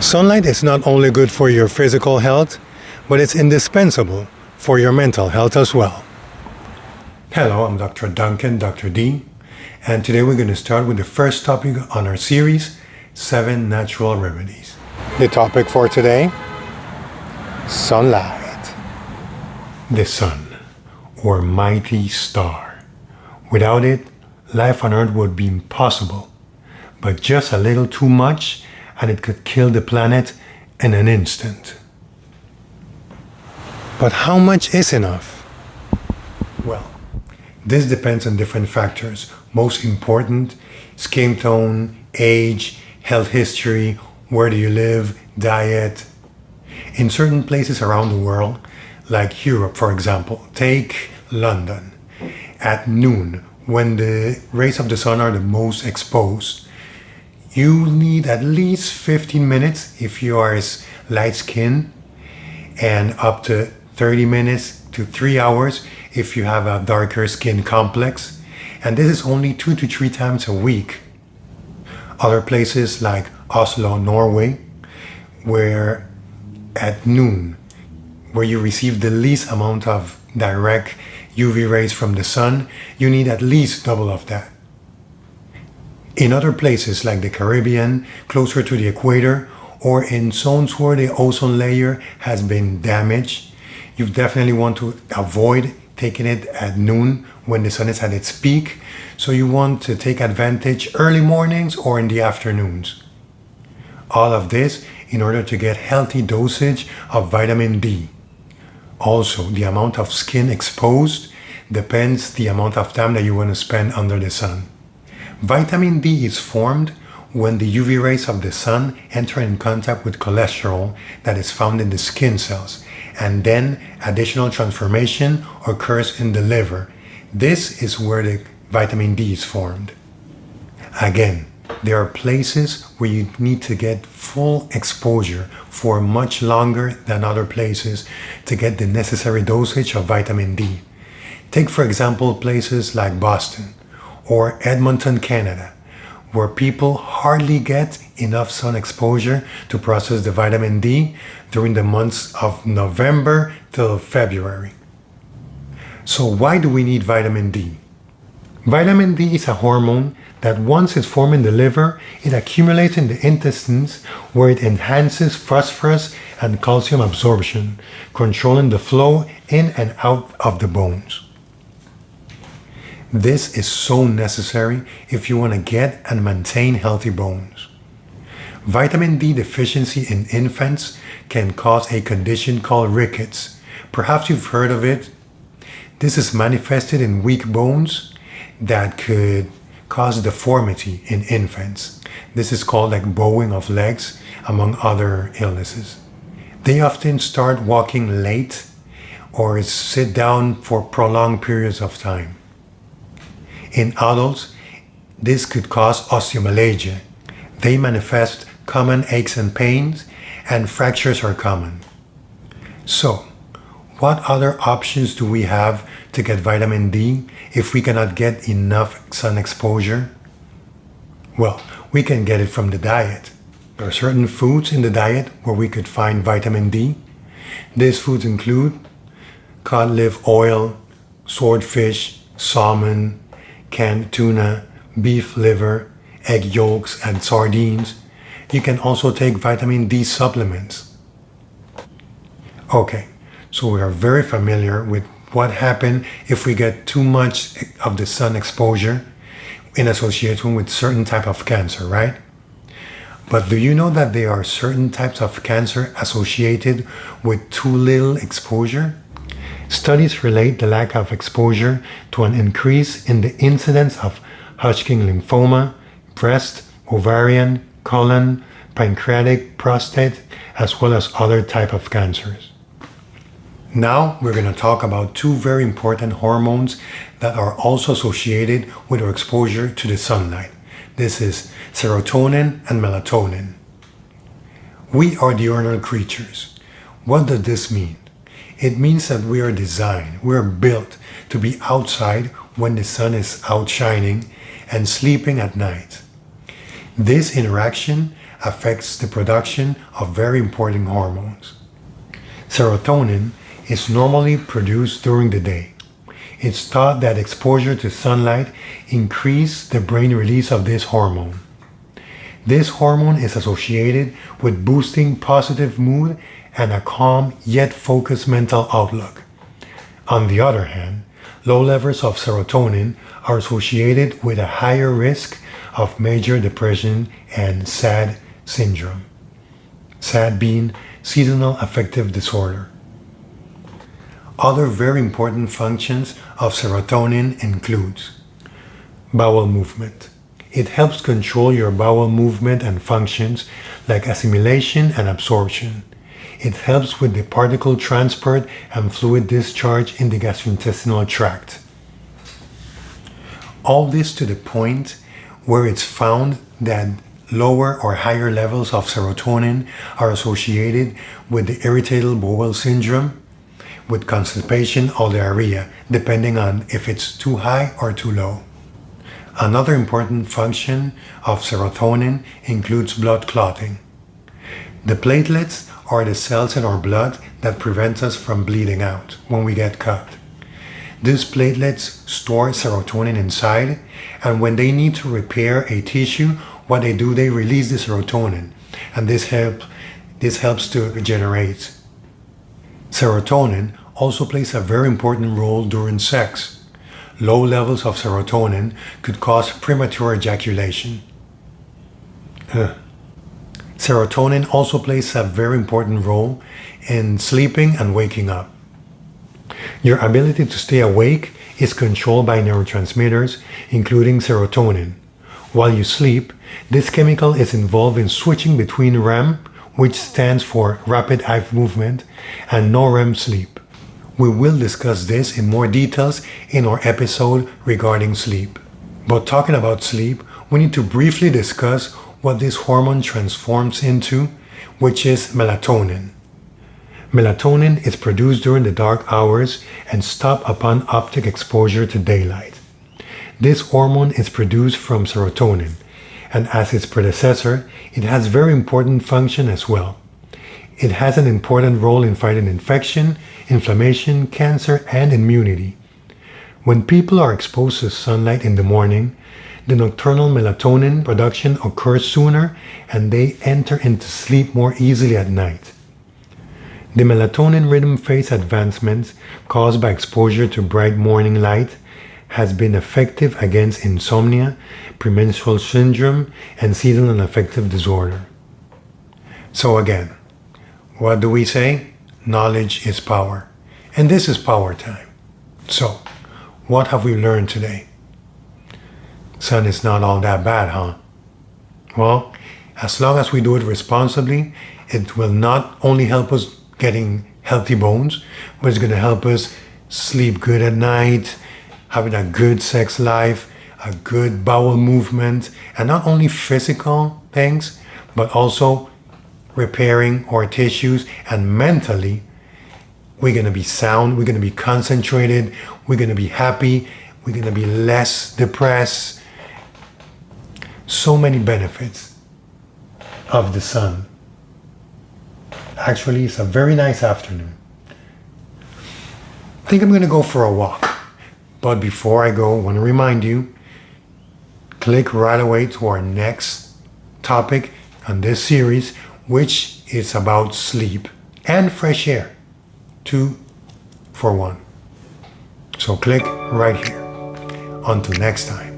Sunlight is not only good for your physical health, but it's indispensable for your mental health as well. Hello, I'm Dr. Duncan, Dr. D, and today we're going to start with the first topic on our series, 7 Natural Remedies. The topic for today, sunlight. The sun, or mighty star. Without it, life on Earth would be impossible, but just a little too much and it could kill the planet in an instant. But how much is enough? Well, this depends on different factors. Most important, skin tone, age, health history, where do you live, diet. In certain places around the world, like Europe for example, take London, at noon, when the rays of the sun are the most exposed, you need at least 15 minutes if you are light-skinned, and up to 30 minutes to 3 hours if you have a darker skin complex. And this is only 2 to 3 times a week. Other places like Oslo, Norway, where at noon, where you receive the least amount of direct UV rays from the sun, you need at least double of that. In other places like the Caribbean, closer to the equator, or in zones where the ozone layer has been damaged, you definitely want to avoid taking it at noon when the sun is at its peak. So you want to take advantage early mornings or in the afternoons. All of this in order to get healthy dosage of vitamin D. Also, the amount of skin exposed depends the amount of time that you want to spend under the sun. Vitamin D is formed when the UV rays of the sun enter in contact with cholesterol that is found in the skin cells, and then additional transformation occurs in the liver. This is where the vitamin D is formed. Again, there are places where you need to get full exposure for much longer than other places to get the necessary dosage of vitamin D. Take for example places like Boston or Edmonton, Canada, where people hardly get enough sun exposure to process the vitamin D during the months of November till February. So why do we need vitamin D? Vitamin D is a hormone that once it's formed in the liver, it accumulates in the intestines where it enhances phosphorus and calcium absorption, controlling the flow in and out of the bones. This is so necessary if you want to get and maintain healthy bones. Vitamin D deficiency in infants can cause a condition called rickets. Perhaps you've heard of it. This is manifested in weak bones that could cause deformity in infants. This is called like bowing of legs, among other illnesses. They often start walking late or sit down for prolonged periods of time. In adults, this could cause osteomalacia. They manifest common aches and pains, and fractures are common. So, what other options do we have to get vitamin D if we cannot get enough sun exposure? Well, we can get it from the diet. There are certain foods in the diet where we could find vitamin D. These foods include cod liver oil, swordfish, salmon, canned tuna, beef liver, egg yolks, and sardines. You can also take vitamin D supplements. Okay, so we are very familiar with what happens if we get too much of the sun exposure in association with certain type of cancer, right? But do you know that there are certain types of cancer associated with too little exposure? Studies relate the lack of exposure to an increase in the incidence of Hodgkin lymphoma, breast, ovarian, colon, pancreatic, prostate, as well as other types of cancers. Now we're going to talk about 2 very important hormones that are also associated with our exposure to the sunlight. This is serotonin and melatonin. We are diurnal creatures. What does this mean? It means that we are designed, we are built to be outside when the sun is out shining and sleeping at night. This interaction affects the production of very important hormones. Serotonin is normally produced during the day. It's thought that exposure to sunlight increases the brain release of this hormone. This hormone is associated with boosting positive mood and a calm yet focused mental outlook. On the other hand, low levels of serotonin are associated with a higher risk of major depression and SAD syndrome. SAD being seasonal affective disorder. Other very important functions of serotonin includes bowel movement. It helps control your bowel movement and functions like assimilation and absorption. It helps with the particle transport and fluid discharge in the gastrointestinal tract. All this to the point where it's found that lower or higher levels of serotonin are associated with the irritable bowel syndrome, with constipation or diarrhea, depending on if it's too high or too low. Another important function of serotonin includes blood clotting. The platelets are the cells in our blood that prevent us from bleeding out when we get cut. These platelets store serotonin inside, and when they need to repair a tissue, what they do, they release the serotonin, and this helps to regenerate. Serotonin also plays a very important role during sex. Low levels of serotonin could cause premature ejaculation. Serotonin also plays a very important role in sleeping and waking up. Your ability to stay awake is controlled by neurotransmitters, including serotonin. While you sleep, this chemical is involved in switching between REM, which stands for rapid eye movement, and non-REM sleep. We will discuss this in more details in our episode regarding sleep. But talking about sleep, we need to briefly discuss what this hormone transforms into, which is melatonin. Melatonin is produced during the dark hours and stops upon optic exposure to daylight. This hormone is produced from serotonin, and as its predecessor, it has very important function as well. It has an important role in fighting infection, inflammation, cancer, and immunity. When people are exposed to sunlight in the morning, the nocturnal melatonin production occurs sooner and they enter into sleep more easily at night. The melatonin rhythm phase advancements caused by exposure to bright morning light has been effective against insomnia, premenstrual syndrome, and seasonal affective disorder. So again, what do we say? Knowledge is power. And this is power time. So, what have we learned today? Sun is not all that bad, huh? Well, as long as we do it responsibly, it will not only help us getting healthy bones, but it's going to help us sleep good at night, having a good sex life, a good bowel movement, and not only physical things, but also repairing our tissues, and mentally, we're going to be sound, we're going to be concentrated, we're going to be happy, we're going to be less depressed. So many benefits of the sun. Actually, it's a very nice afternoon. I think I'm going to go for a walk. But before I go, I want to remind you, click right away to our next topic on this series, which is about sleep and fresh air. 2 for 1. So click right here. Until next time.